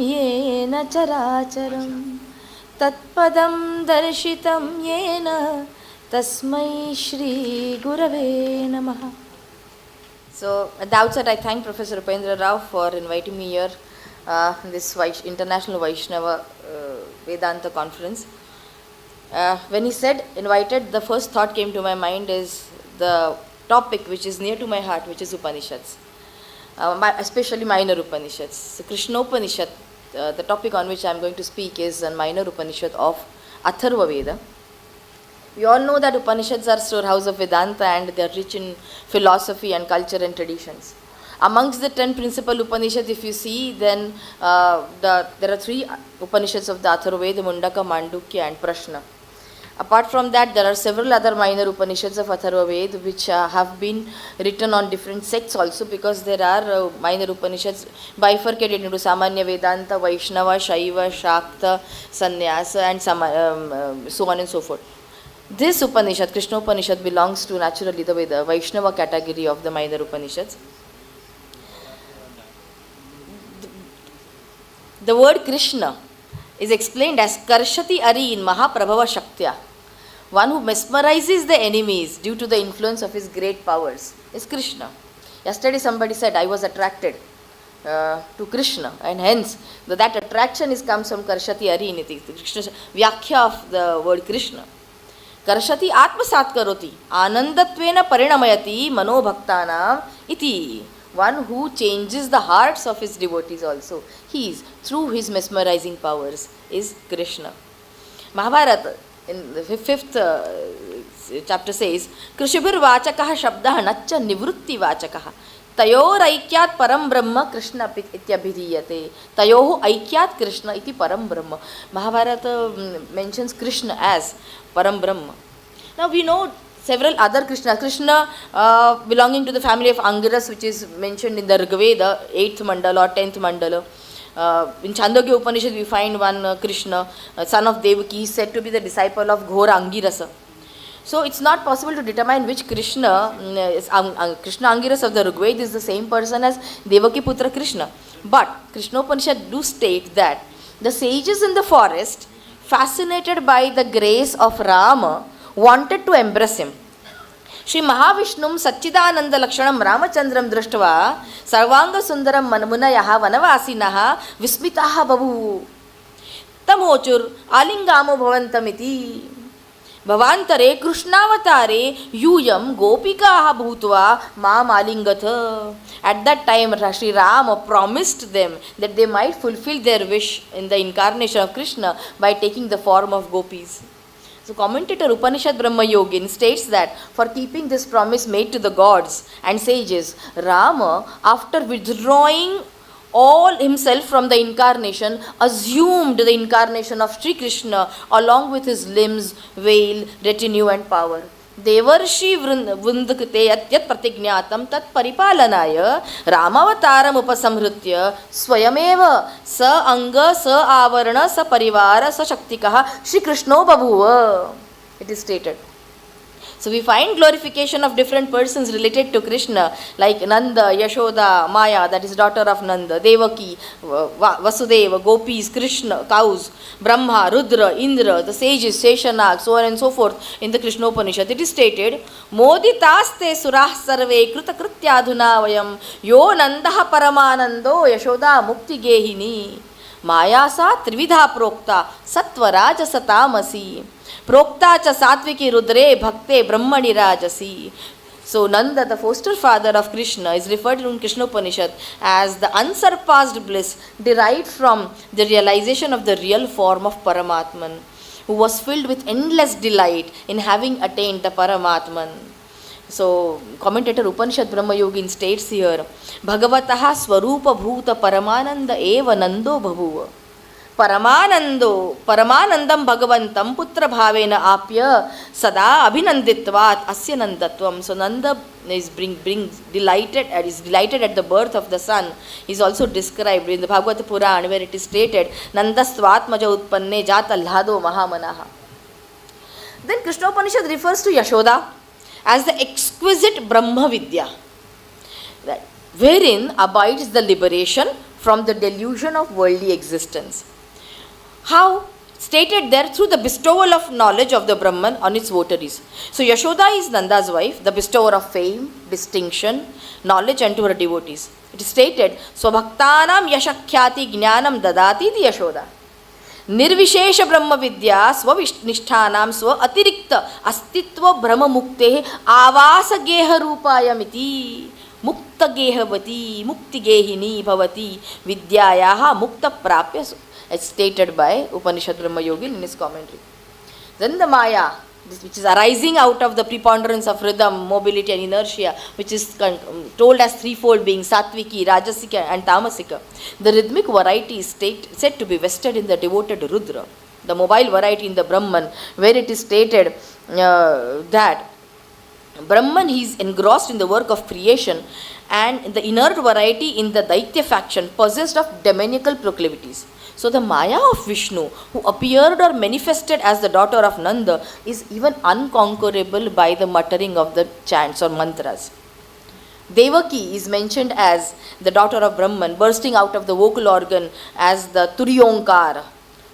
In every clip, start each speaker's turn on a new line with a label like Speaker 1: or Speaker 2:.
Speaker 1: येन चराचरं तत्पदं दर्शितं येन तस्मै श्री गुरवे नमः. So at the outset, I thank Professor Upendra Rao for inviting me here this International Vaishnava Vedanta Conference. When he said invited, the first thought came to my mind is the topic which is near to my heart, which is Upanishads, especially minor Upanishads. So Kṛṣṇopaniṣad, the topic on which I am going to speak, is a minor Upanishad of Atharva Veda. We all know that Upanishads are storehouse of Vedanta and they are rich in philosophy and culture and traditions. Amongst the 10 principal Upanishads, if you see, then there are 3 Upanishads of the Atharva Veda, Mundaka, Mandukya and Prashna. Apart from that, there are several other minor Upanishads of Atharva Veda which have been written on different sects also, because there are minor Upanishads bifurcated into Samanya Vedanta, Vaishnava, Shaiva, Shakta, Sannyasa and so on and so forth. This Upanishad, Kṛṣṇopaniṣad, belongs to naturally the Vaishnava category of the minor Upanishads. The word Krishna is explained as Karshati Ari in Mahaprabhava Shaktya. One who mesmerizes the enemies due to the influence of his great powers is Krishna. Yesterday somebody said, I was attracted to Krishna, and hence that attraction comes from Karshati Ari Niti. Krishna's Vyakhya of the word Krishna. Karshati Atmasat Karoti Anandatvena Parinamayati Manobhaktanam iti. One who changes the hearts of his devotees also. He is, through his mesmerizing powers, is Krishna. Mahabharata in the 5th chapter says, Krishubhir vachakaha shabdaha nacha nivrutti vachakaha tayor aikyat param brahma Krishna ityabhidiyate. Tayoho aikyat Krishna iti param brahma. Mahabharata mentions Krishna as param brahma. Now we know several other Krishna belonging to the family of Angiras, which is mentioned in the Rigveda, 8th mandala or 10th mandala. In Chandogya Upanishad we find one Krishna, son of Devaki, is said to be the disciple of Ghora Angirasa. So it's not possible to determine which Krishna is Krishna Angiras of the Rigveda is the same person as Devaki Putra Krishna. But Kṛṣṇopaniṣad do state that the sages in the forest, fascinated by the grace of Rama, wanted to embrace him. Shri Mahavishnum Satchidananda Lakshanam Ramachandram Drashtva Sarvanga Sundaram Manmunayaha Vanavasinaha Vismitaha Babu Tamochur Alingamo Bhavantamiti Bhavantare Krishnavatare Yuyam Gopikaha Bhutva Mam Alingatha. At that time, Shri Rama promised them that they might fulfill their wish in the incarnation of Krishna by taking the form of gopis. So commentator Upanishad Brahma Yogin states that for keeping this promise made to the gods and sages, Rama, after withdrawing all himself from the incarnation, assumed the incarnation of Sri Krishna along with his limbs, veil, retinue and power. Devarshi Vrindakrite Yat Pratignatam Tat Paripalanaya Ramavataram Upasamhritya Swayameva Sa Anga Sa Avarana Sa Parivara Sa Shaktikaha Shri Krishno Babuva. It is stated. So we find glorification of different persons related to Krishna, like Nanda, Yashoda, Maya, that is daughter of Nanda, Devaki, Vasudeva, Gopis, Krishna, cows, Brahma, Rudra, Indra, the sages, Seshanag, so on and so forth in the Kṛṣṇopaniṣad. It is stated, Moditaste surah sarve kruta krutyadhuna vayam yo nandaha paramanando Yashoda mukti gehini Maya sa trividha prokta sattva satamasi Prokta cha satviki rudre bhakte brahmani rajasi. So Nanda, the foster father of Krishna, is referred to in Kṛṣṇopaniṣad as the unsurpassed bliss derived from the realization of the real form of Paramatman, who was filled with endless delight in having attained the Paramatman. So commentator Upanishad Brahma Yogin states here, Bhagavataha Swarupa Bhuta Paramananda Eva Nando Bhavuva. Paramanandam Bhagavantam Putra Bhavena Apya Sada Abhinanditvat Asya Nandatvam. So Nanda is delighted at the birth of the son. Is also described in the Bhagavata Purana, where it is stated, Nandasvatmaja Utpanne Jata Lhado Mahamanaha. Then Kṛṣṇopaniṣad refers to Yashoda as the exquisite Brahma Vidya, wherein abides the liberation from the delusion of worldly existence. How? Stated there through the bestowal of knowledge of the Brahman on its votaries. So Yashoda is Nanda's wife, the bestower of fame, distinction, knowledge unto her devotees. It is stated, Swabhaktanam yashakhyati jnanam dadati di Yashoda. Nirvishesha Brahma Vidya Swanishthanam Swa Atirikta Astitva Brahma Mukte Avasa Geha Rupayamiti Mukta Gehavati Mukti Gehini Bhavati Vidyayaha Mukta Prapya, as stated by Upanishad Brahma Yogi in his commentary. Then the Maya, which is arising out of the preponderance of rhythm, mobility and inertia, which is told as threefold being Satviki, Rajasika and Tamasika. The rhythmic variety is said to be vested in the devoted Rudra, the mobile variety in the Brahman, where it is stated that Brahman is engrossed in the work of creation, and the inert variety in the Daitya faction possessed of demoniacal proclivities. So the Maya of Vishnu, who appeared or manifested as the daughter of Nanda, is even unconquerable by the muttering of the chants or mantras. Devaki is mentioned as the daughter of Brahman, bursting out of the vocal organ as the Turyonkar,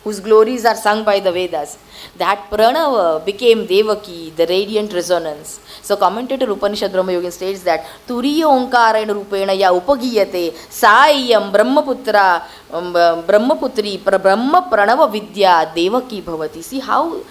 Speaker 1: whose glories are sung by the Vedas. That Pranava became Devaki, the radiant resonance. So commentator Upanishad Brahma Yogi states that Turyonkara Rupena ya upagiyate Saiyam Brahmaputri Brahma Pranava Vidya Devaki Bhavati. See how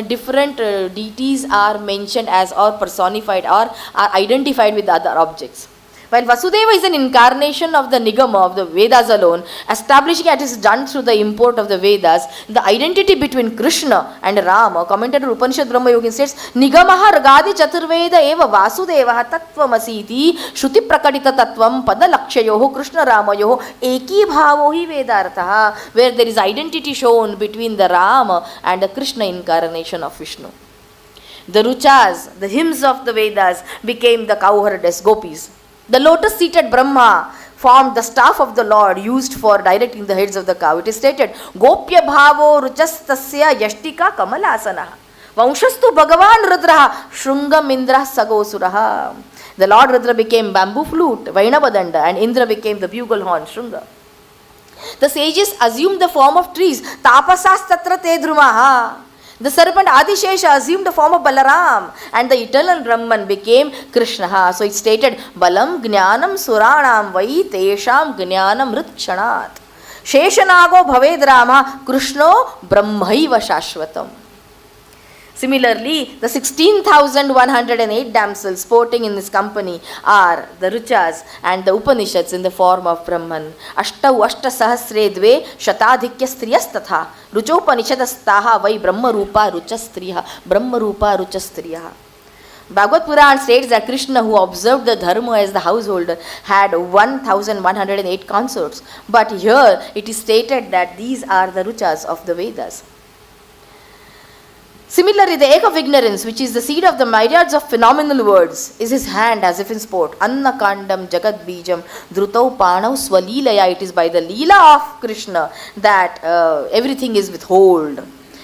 Speaker 1: different deities are mentioned as or personified or are identified with other objects. While Vasudeva is an incarnation of the Nigama of the Vedas alone, establishing it is done through the import of the Vedas, the identity between Krishna and Rama, commentator Upanishad Brahma Yogi states, Nigamaha Ragadi Chaturveda eva Vasudevaha Tattvamasiti Shruti Prakadita Tattvam Padalakshayoho Krishna Ramayoho Eki Bhavohi Vedarthaha, where there is identity shown between the Rama and the Krishna incarnation of Vishnu. The Ruchas, the hymns of the Vedas, became the cowherdess gopis. The lotus-seated Brahma formed the staff of the Lord used for directing the heads of the cow. It is stated, Gopya bhavo ruchastasya yashtika kamalasanaha. Vanshastu bhagavan rudraha shrungam indra sagosuraha. The Lord Rudra became bamboo flute, Vainavadanda, and Indra became the bugle horn, Shrunga. The sages assumed the form of trees, Tapasas tatra te dhrumaha. The serpent Adishesha assumed the form of Balaram, and the eternal Brahman became Krishna. So it stated, Balam Jnanam Suranam Vai Tesham Jnanam Ritkshanat. Sheshanago Bhaved Rama Krishno Brahmaiva Shashvatam. Similarly, the 16,108 damsels sporting in this company are the Ruchas and the Upanishads in the form of Brahman. Ashtau Ashta Sahasre Dve Shatadhikya Striyas Tatha Ruchopanishadastaha Vai Brahma Rupa Ruchastriya Brahma Rupa Ruchastriya. Bhagavad Puran states that Krishna, who observed the dharma as the householder, had 1,108 consorts. But here it is stated that these are the Ruchas of the Vedas. Similarly, the egg of ignorance, which is the seed of the myriads of phenomenal words, is his hand as if in sport. Anna Kandam Jagat Bijam Drutau Panau Swalilaya. It is by the Leela of Krishna that everything is withhold.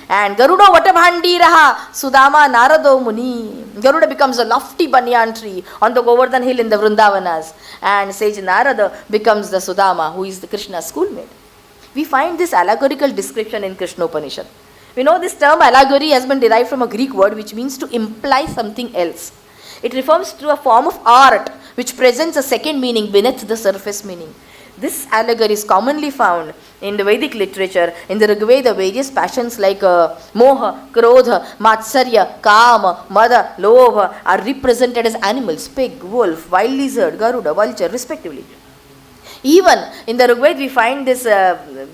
Speaker 1: And Garuda Vatabhandi Raha Sudama Narado Muni. Garuda becomes a lofty banyan tree on the Govardhan hill in the Vrindavanas. And sage Narada becomes the Sudama, who is the Krishna's schoolmate. We find this allegorical description in Kṛṣṇopaniṣad. We know this term allegory has been derived from a Greek word which means to imply something else. It refers to a form of art which presents a second meaning beneath the surface meaning. This allegory is commonly found in the Vedic literature. In the Rigveda, various passions like Moha, Krodha, Matsarya, Kama, Mada, Lobha are represented as animals: pig, wolf, wild lizard, Garuda, vulture, respectively. Even in the Rigveda, we find this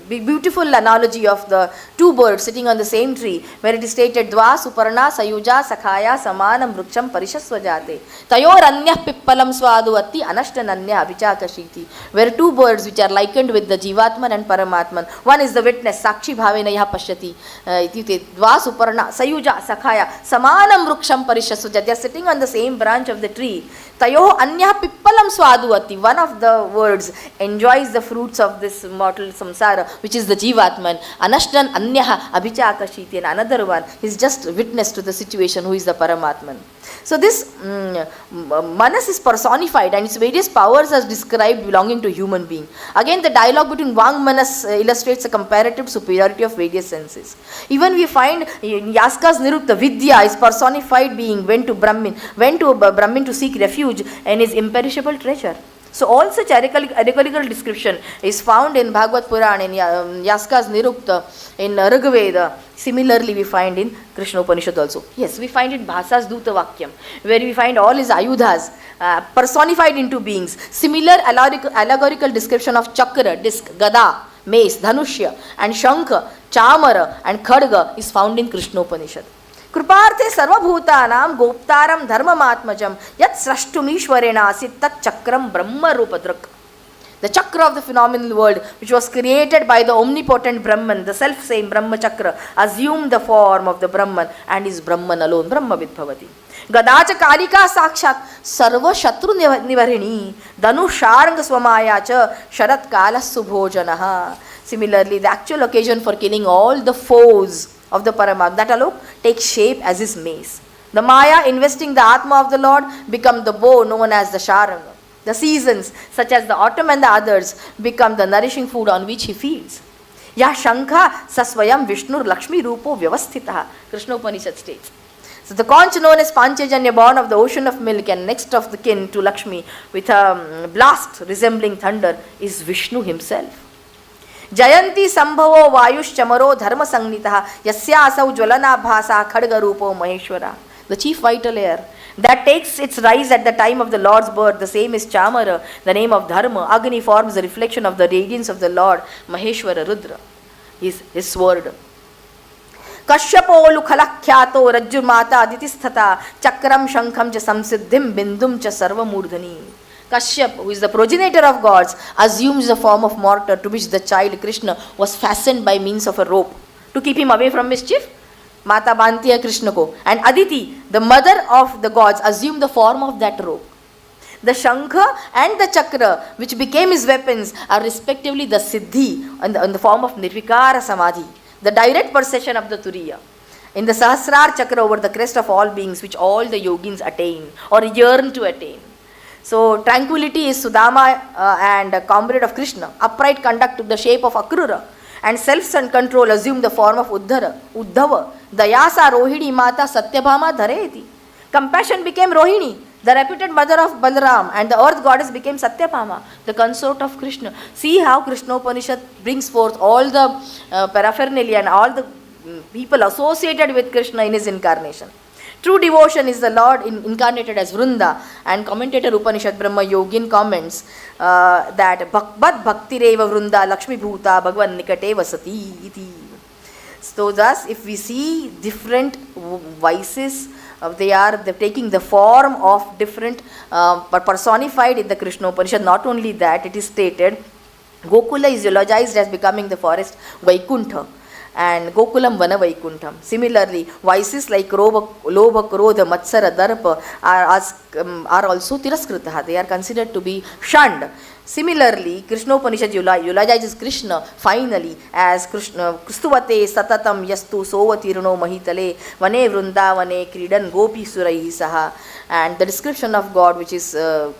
Speaker 1: beautiful analogy of the two birds sitting on the same tree, where it is stated, Dva Suparna Sayuja Sakhaya Samanam Vruksham Parishasvajate Tayor Anyah Pippalam Swaduvati Anashtananya Avichakashiti, where two birds which are likened with the Jivatman and Paramatman. One is the witness, Sakshi Bhavena Yaha Pashyati. Dva Suparna Sayuja Sakhaya Samanam Vruksham Parishasvajate. They are sitting on the same branch of the tree. Tayo Anyah Pippalam Swaduvati. One of the words enjoys the fruits of this mortal samsara, which is the Jivatman. Anashtan Anyaha Abhichakashiti, and another one is just witness to the situation, who is the Paramatman. So this Manas is personified and its various powers are described belonging to human being. Again, the dialogue between Vang Manas illustrates a comparative superiority of various senses. Even we find in Yaska's Nirukta, Vidya is personified being went to Brahmin to seek refuge in his imperishable treasure. So all such allegorical description is found in Bhagavad Purana, in Yaska's Nirukta, in Rigveda. Similarly, we find in Kṛṣṇopaniṣad also. Yes, we find in Bhasa's Duta Vakyam, where we find all his ayudhas personified into beings. Similar allegorical description of Chakra, Disc, Gada, Mace, Dhanushya, and Shankha, Chamara, and Khadga is found in Kṛṣṇopaniṣad. Kruparte sarvabhutanam goptaram dharmamatmajam yat srashtumishvarena asit tat chakram brahma rupadrak. The chakra of the phenomenal world, which was created by the omnipotent Brahman, the self-same Brahma chakra, assumed the form of the Brahman and is Brahman alone, Brahma vidbhavati. Gadacha kalika sakshat sarva shatru nivarini danu sharanga swamaya cha sharat kala subhojanaha. Similarly, the actual occasion for killing all the foes of the Paramatma, that alone takes shape as his mace. The Maya, investing the Atma of the Lord, become the bow known as the Sharanga. The seasons, such as the autumn and the others, become the nourishing food on which he feeds. Yah Shankha Sasvayam Vishnur Lakshmi Rupo Vyavasthitaha, Kṛṣṇopaniṣad states. So the conch known as Panchajanya, born of the ocean of milk and next of the kin to Lakshmi, with a blast resembling thunder, is Vishnu himself. Jayanti Sambhavo Vayush Chamaro Dharma Sangnitaha Yasya Asau Jwalana Bhasa Khadga Rupo Maheshwara. The chief vital air that takes its rise at the time of the Lord's birth, the same is Chamara, the name of Dharma. Agni forms the reflection of the radiance of the Lord, Maheshwara Rudra, his sword. Kashyapolu Khalakyato Rajjurmata Aditisthatha Chakram Shankham cha Samsiddhim Bindum cha Sarvamurdhani. Kashyap, who is the progenitor of gods, assumes the form of mortar to which the child Krishna was fastened by means of a rope to keep him away from mischief. Mata Bantiya Krishna ko. And Aditi, the mother of the gods, assumed the form of that rope. The Shankha and the Chakra, which became his weapons, are respectively the Siddhi in the form of Nirvikara Samadhi, the direct perception of the Turiya. In the Sahasrar Chakra over the crest of all beings, which all the yogins attain or yearn to attain. So tranquility is Sudama and a comrade of Krishna. Upright conduct took the shape of Akrura. And self and control assumed the form of Uddhava. Dayasa Rohini Mata Satyabhama Dhareti. Compassion became Rohini, the reputed mother of Balaram, and the earth goddess became Satyabhama, the consort of Krishna. See how Kṛṣṇopaniṣad brings forth all the paraphernalia and all the people associated with Krishna in his incarnation. True devotion is the Lord incarnated as Vrunda, and commentator Upanishad Brahma Yogin comments that Bhakvat Bhaktireva Vrunda Lakshmi Bhuta Bhagwan Nikate Vasati iti. So thus, if we see different vices, they're taking the form of different, but personified in the Kṛṣṇopaniṣad. Not only that, it is stated, Gokula is eulogized as becoming the forest Vaikuntha, and Gokulam Vana Vaikuntham. Similarly, vices like Lobha, Krodha, Matsara, Darpa are also Tiraskritaha. They are considered to be shunned. Similarly, Kṛṣṇopaniṣad eulogizes Krishna finally as Krishna Kristuvate Satatam Yastu Sovatirno Mahitale Vane Vrundavane Kridan Gopi Surai Saha. And the description of God, which is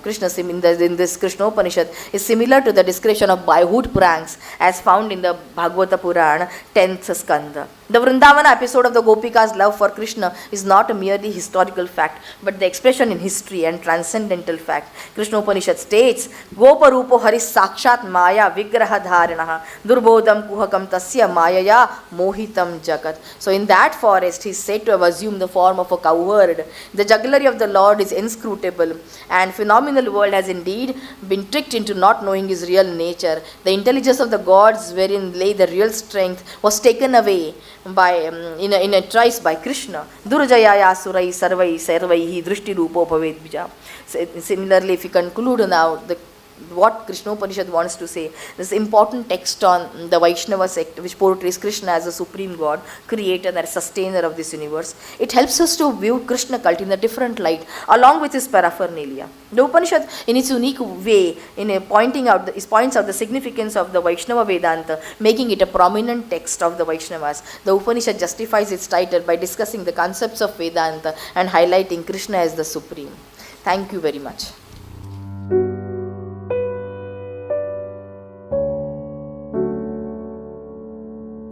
Speaker 1: Krishna in this Kṛṣṇopaniṣad, is similar to the description of boyhood pranks as found in the Bhagavata Purana 10th Skanda. The Vrindavana episode of the Gopika's love for Krishna is not a merely historical fact, but the expression in history and transcendental fact. Kṛṣṇopaniṣad states, Gopa Rupo Haris Sakshat Maya Vigraha Dharanaha Durbodham Kuhakam Tasya Mayaya Mohitam Jagat. So in that forest, he is said to have assumed the form of a cowherd. The jugglery of the Lord is inscrutable, and phenomenal world has indeed been tricked into not knowing his real nature. The intelligence of the gods, wherein lay the real strength, was taken away by in a trice by Krishna. Durjayaya Surai Sarvai Sarvaihi Drishti Rupo Bhaved Bija. Similarly, if we conclude now the what Kṛṣṇopaniṣad wants to say. This important text on the Vaishnava sect, which portrays Krishna as a supreme God, creator and sustainer of this universe. It helps us to view Krishna cult in a different light, along with his paraphernalia. The Upanishad, in its unique way, points out the significance of the Vaishnava Vedanta, making it a prominent text of the Vaishnavas. The Upanishad justifies its title by discussing the concepts of Vedanta and highlighting Krishna as the supreme. Thank you very much.